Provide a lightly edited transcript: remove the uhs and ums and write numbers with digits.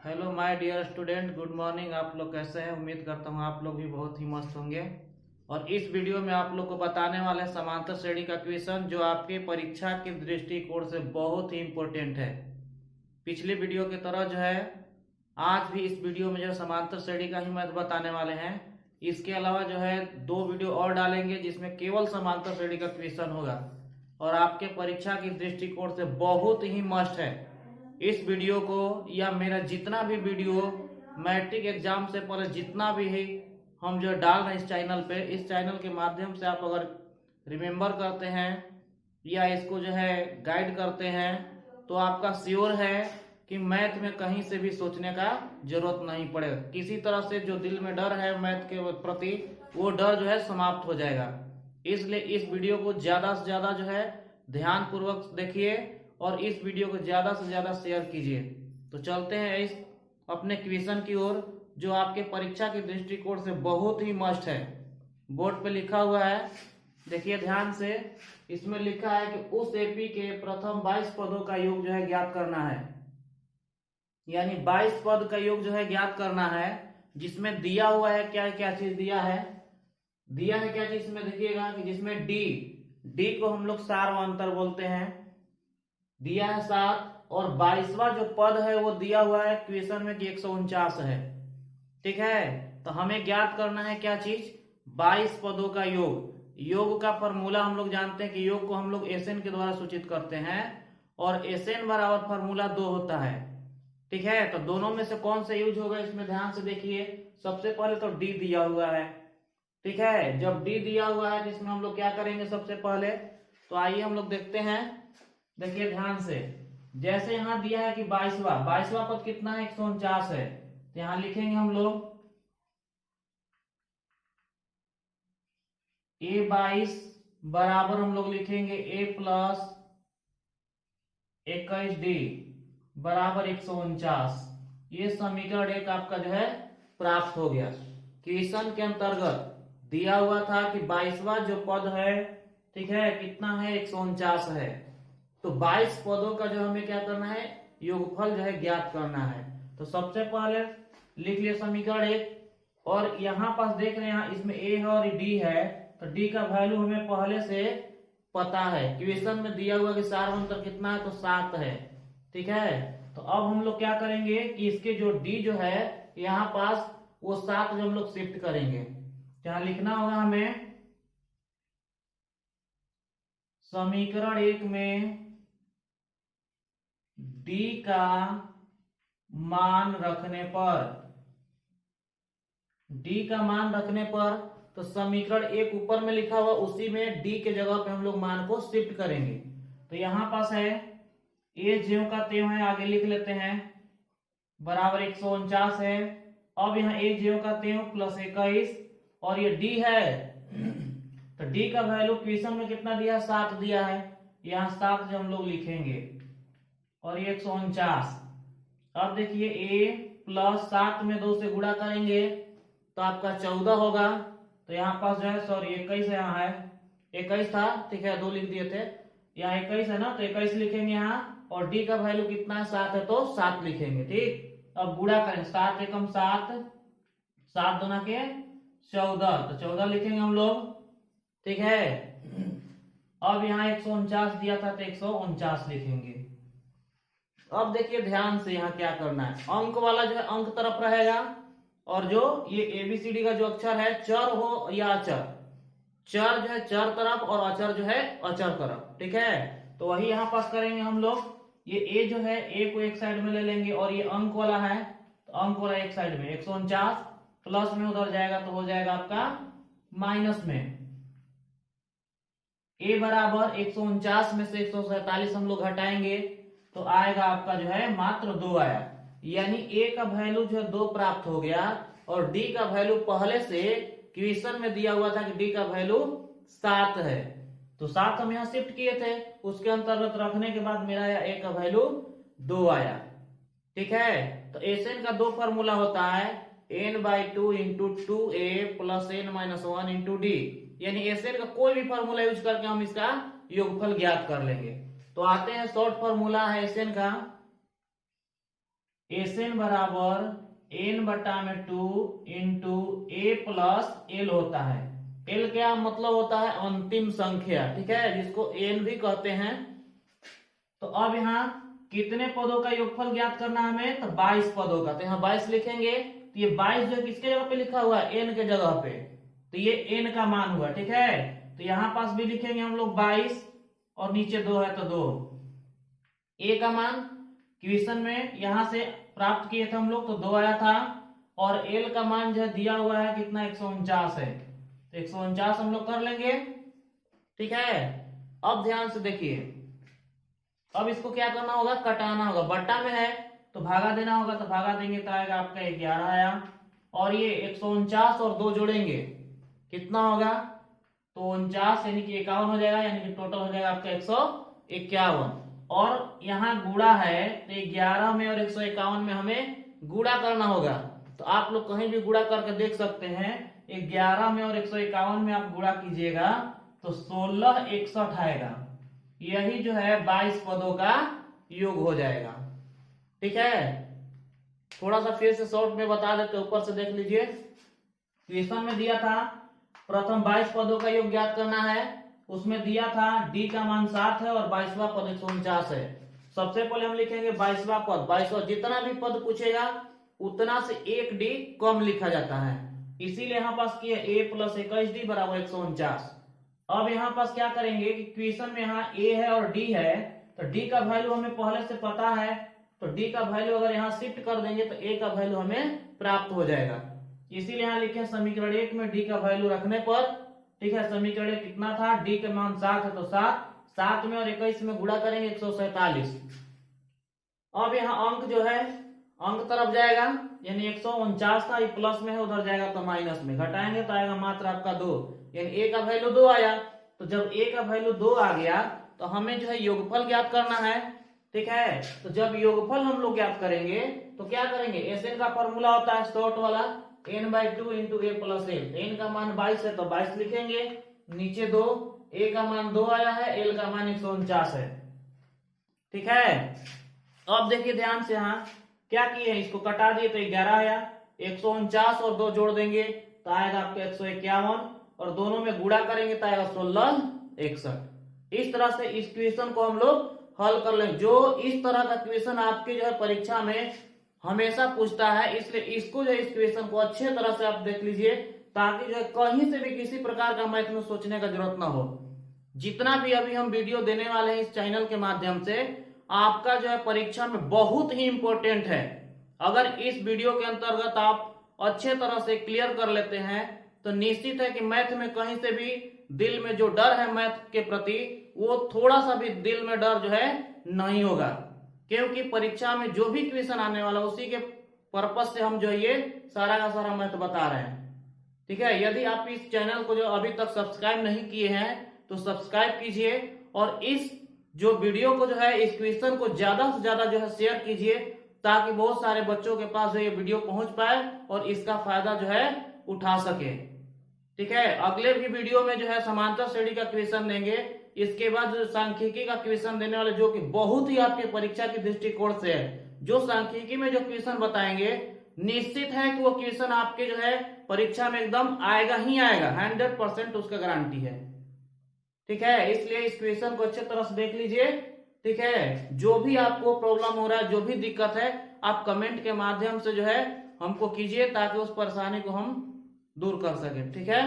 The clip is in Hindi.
Hello my dear student, good morning. आप लोग कैसे हैं? उम्मीद करता हूँ आप लोग भी बहुत ही मस्त होंगे। और इस वीडियो में आप लोग को बताने वाले हैं समांतर श्रेणी का क्वेश्चन, जो आपके परीक्षा के दृष्टिकोण से बहुत ही इम्पोर्टेंट है। पिछली वीडियो की तरह जो है आज भी इस वीडियो में जो समांतर श्रेणी का ही मैथ बताने वाले हैं। इसके अलावा जो है 2 वीडियो और डालेंगे जिसमें केवल समांतर श्रेणी का क्वेश्चन होगा और आपके परीक्षा की दृष्टिकोण से बहुत ही मस्ट है। इस वीडियो को या मेरा जितना भी वीडियो मैट्रिक एग्जाम से पहले जितना भी है हम जो डाल रहे हैं इस चैनल पे, इस चैनल के माध्यम से आप अगर रिमेम्बर करते हैं या इसको जो है गाइड करते हैं तो आपका श्योर है कि मैथ में कहीं से भी सोचने का जरूरत नहीं पड़ेगा। किसी तरह से जो दिल में डर है मैथ के प्रति, वो डर जो है समाप्त हो जाएगा। इसलिए इस वीडियो को ज्यादा से ज्यादा जो है ध्यान पूर्वक देखिए और इस वीडियो को ज्यादा से ज्यादा शेयर कीजिए। तो चलते हैं इस अपने क्वेश्चन की ओर, जो आपके परीक्षा के दृष्टिकोण से बहुत ही मस्ट है। बोर्ड पे लिखा हुआ है, देखिए ध्यान से। इसमें लिखा है कि उस एपी के प्रथम 22 पदों का योग जो है ज्ञात करना है। यानी 22 पद का योग जो है ज्ञात करना है, जिसमें दिया हुआ है क्या क्या चीज दिया है। दिया है क्या चीज इसमें देखिएगा कि जिसमें डी डी को हम लोग सार्वंतर बोलते हैं, दिया है 7। और 22वां जो पद है वो दिया हुआ है क्वेश्चन में कि 149 है। ठीक है, तो हमें ज्ञात करना है क्या चीज, 22 पदों का योग। योग का फॉर्मूला हम लोग जानते हैं कि योग को हम लोग एसएन के द्वारा सूचित करते हैं और एसएन बराबर फॉर्मूला 2 होता है। ठीक है, तो दोनों में से कौन सा यूज होगा इसमें ध्यान से देखिए। सबसे पहले तो डी दिया हुआ है। ठीक है, जब डी दिया हुआ है तो इसमें हम लोग क्या करेंगे सबसे पहले, तो आइए हम लोग देखते हैं। देखिए ध्यान से, जैसे यहां दिया है कि 22वां पद कितना है, 149 है, तो यहां लिखेंगे हम लोग A22 बराबर हम लोग लिखेंगे A प्लस 21D बराबर 149। ये समीकरण एक आपका जो है प्राप्त हो गया। क्वेश्चन के अंतर्गत दिया हुआ था कि 22वां जो पद है, ठीक है, कितना है, 149 है। तो 22 पदों का जो हमें क्या करना है, योगफल जो है ज्ञात करना है। तो सबसे पहले लिख लिए समीकरण एक। और यहाँ पास देख रहे हैं इसमें ए है और डी है, तो डी का वैल्यू हमें पहले से पता है। क्वेश्चन में दिया हुआ कि सार्वंतर कितना है, तो 7 है। ठीक है, तो अब हम लोग क्या करेंगे कि इसके जो डी जो है यहाँ पास वो 7 जो हम लोग शिफ्ट करेंगे। जहां लिखना होगा हमें समीकरण एक में डी का मान रखने पर, डी का मान रखने पर, तो समीकरण एक ऊपर में लिखा हुआ उसी में डी के जगह पे हम लोग मान को शिफ्ट करेंगे। तो यहां पास है ए ज्यों का त्यों है, आगे लिख लेते हैं, बराबर 149 है। अब यहाँ ए ज्यों का त्यों प्लस 21 और ये डी है तो डी का वैल्यू क्वेश्चन में कितना दिया है, 7 दिया है। यहाँ 7 जो हम लोग लिखेंगे और ये 149। अब देखिए ए प्लस 7 में 2 से गुणा करेंगे तो आपका 14 होगा। तो यहाँ पास जो है, सॉरी 21 यहाँ है, 21 था, ठीक है, 2 लिख दिए थे। यहाँ 21 है ना, तो 21 लिखेंगे यहाँ, और डी का वैल्यू कितना है, 7 है, तो 7 लिखेंगे। ठीक, अब गुणा करें, 7 एकम 7, 7 दूना के 14, तो 14 लिखेंगे हम लोग। ठीक है, अब यहाँ 149 दिया था तो 149 लिखेंगे। अब देखिए ध्यान से यहाँ क्या करना है, अंक वाला जो है अंक तरफ रहेगा, और जो ये एबीसीडी का जो अक्षर है, चर हो या अचर, चर जो है चर तरफ और अचर जो है अचर तरफ। ठीक है, तो वही यहाँ पास करेंगे हम लोग। ये ए जो है, ए को एक साइड में ले लेंगे और ये अंक वाला है, तो अंक वाला एक साइड में, 149 प्लस में उधर जाएगा तो हो जाएगा आपका माइनस में। ए बराबर 149 में से 147 हम लोग हटाएंगे तो आएगा आपका जो है मात्र 2 आया। यानी ए का वैल्यू जो है 2 प्राप्त हो गया और डी का वैल्यू पहले से क्वेश्चन में दिया हुआ था कि डी का वैल्यू 7 है, तो 7 हम यहाँ शिफ्ट किए थे, उसके अंतर्गत रखने के बाद मेरा ए का वैल्यू 2 आया। ठीक है, तो एसएन का 2 फॉर्मूला होता है, n/2 into 2a plus n-1 into D. यानी एसएन का कोई भी फॉर्मूला यूज करके हम इसका योगफल ज्ञात कर लेंगे। तो आते हैं शॉर्ट फॉर्मूला है एसएन का, Sn बराबर n/2 into a plus L होता है। एल क्या मतलब होता है? अंतिम संख्या, ठीक है, जिसको एन भी कहते हैं। तो अब यहाँ कितने पदों का योगफल ज्ञात करना है हमें? तो 22 पदों का। तो यहाँ 22 लिखेंगे, तो ये 22 जो है किसके जगह पे लिखा हुआ है? एन के जगह पे। तो ये एन का मान हुआ, ठीक है। तो यहाँ पास भी लिखेंगे हम लोग 22 और नीचे 2 है तो 2। ए का मान क्वेश्चन में यहां से प्राप्त किए थे हम लोग, तो 2 आया था। और एल का मान जो है दिया हुआ है कितना? 149 है। तो 149 हम लोग कर लेंगे, ठीक है। अब ध्यान से देखिए, अब इसको क्या करना होगा? कटाना होगा। बट्टा में है तो भागा देना होगा, तो भागा देंगे तो आएगा आपका 11 आया। और ये 149 और 2 जोड़ेंगे, कितना होगा? तो 49 यानी कि 51 हो जाएगा, यानी कि टोटल हो जाएगा आपका 151। और यहाँ गुणा है तो 11 में और 151 में हमें गुणा करना होगा। तो आप लोग कहीं भी गुणा करके देख सकते हैं। 11 में और 151 में आप गुणा कीजिएगा तो 16 61 आएगा। यही जो है 22 पदों का योग हो जाएगा, ठीक है। थोड़ा सा फिर से शॉर्ट में बता देते, ऊपर से देख लीजिए। क्वेश्चन में दिया था प्रथम 22 पदों का योग ज्ञात करना है। उसमें दिया था डी का मान 7 है और 22वां पद 149 है। सबसे पहले हम लिखेंगे 22वां पद। 22वां जितना भी पद पूछेगा उतना से एक डी कम लिखा जाता है, इसीलिए यहाँ पास किया a प्लस 21 डी बराबर 149। अब यहाँ पास क्या करेंगे कि क्वेश्चन में यहाँ a है और d है, तो d का वैल्यू हमें पहले से पता है। तो d का वैल्यू अगर यहाँ शिफ्ट कर देंगे तो a का वैल्यू हमें प्राप्त हो जाएगा। इसीलिए यहाँ लिखे समीकरण 1 में d का वैल्यू रखने पर, ठीक है। समीकरण कितना था? d का मान 7 है तो 7 में और 21 में गुणा करेंगे 147। अब यहाँ अंक जो है अंक तरफ जाएगा, यानी 149 था, ये प्लस में है, उधर जाएगा तो माइनस में। घटाएंगे तो आएगा मात्र आपका 2, यानी a का वैल्यू 2 आया। तो जब a का वैल्यू 2 आ गया तो हमें जो है योगफल ज्ञात करना है, ठीक है। तो जब योगफल हम लोग ज्ञात करेंगे तो क्या करेंगे? Sn का फॉर्मूला होता है शॉर्ट वाला n/2 into a plus L. n का मान 22 है तो 22 लिखेंगे, नीचे 2, a का मान 2 आया है, l का मान 149 है, ठीक है। अब देखिए ध्यान से, यहाँ क्या किए? इसको कटा दिए तो 11 आया। 149 और 2 जोड़ देंगे तो आएगा आपका 151, और दोनों में गुणा करेंगे तो आएगा 16 61। इस तरह से इस क्वेश्चन को हम लोग हल कर लेंगे। जो इस तरह का क्वेश्चन आपके जो है परीक्षा में हमेशा पूछता है, इसलिए इसको जो इस क्वेश्चन को अच्छे तरह से आप देख लीजिए, ताकि जो है कहीं से भी किसी प्रकार का मैथ में सोचने का जरूरत ना हो। जितना भी अभी हम वीडियो देने वाले हैं इस चैनल के माध्यम से, आपका जो है परीक्षा में बहुत ही इंपॉर्टेंट है। अगर इस वीडियो के अंतर्गत आप अच्छे तरह से क्लियर कर लेते हैं तो निश्चित है कि मैथ में कहीं से भी दिल में जो डर है मैथ के प्रति, वो थोड़ा सा भी दिल में डर जो है नहीं होगा, क्योंकि परीक्षा में जो भी क्वेश्चन आने वाला उसी के पर्पज से हम जो ये सारा का सारा मैथ बता रहे हैं, ठीक है। यदि आप इस चैनल को जो अभी तक सब्सक्राइब नहीं किए हैं तो सब्सक्राइब कीजिए, और इस जो वीडियो को जो है, इस क्वेश्चन को ज्यादा से ज्यादा जो है शेयर कीजिए, ताकि बहुत सारे बच्चों के पास जो ये वीडियो पहुंच पाए और इसका फायदा जो है उठा सके, ठीक है। अगले भी वीडियो में जो है समांतर श्रेणी का क्वेश्चन देंगे, इसके बाद जो सांख्यिकी का क्वेश्चन देने वाले, जो कि बहुत ही आपके परीक्षा के दृष्टिकोण से है। जो सांख्यिकी में जो क्वेश्चन बताएंगे, निश्चित है कि वो क्वेश्चन आपके जो है परीक्षा में एकदम आएगा ही आएगा, 100% उसका गारंटी है, ठीक है। इसलिए इस क्वेश्चन को अच्छे तरह से देख लीजिए, ठीक है। जो भी आपको प्रॉब्लम हो रहा है, जो भी दिक्कत है, आप कमेंट के माध्यम से जो है हमको कीजिए, ताकि उस परेशानी को हम दूर कर सके, ठीक है।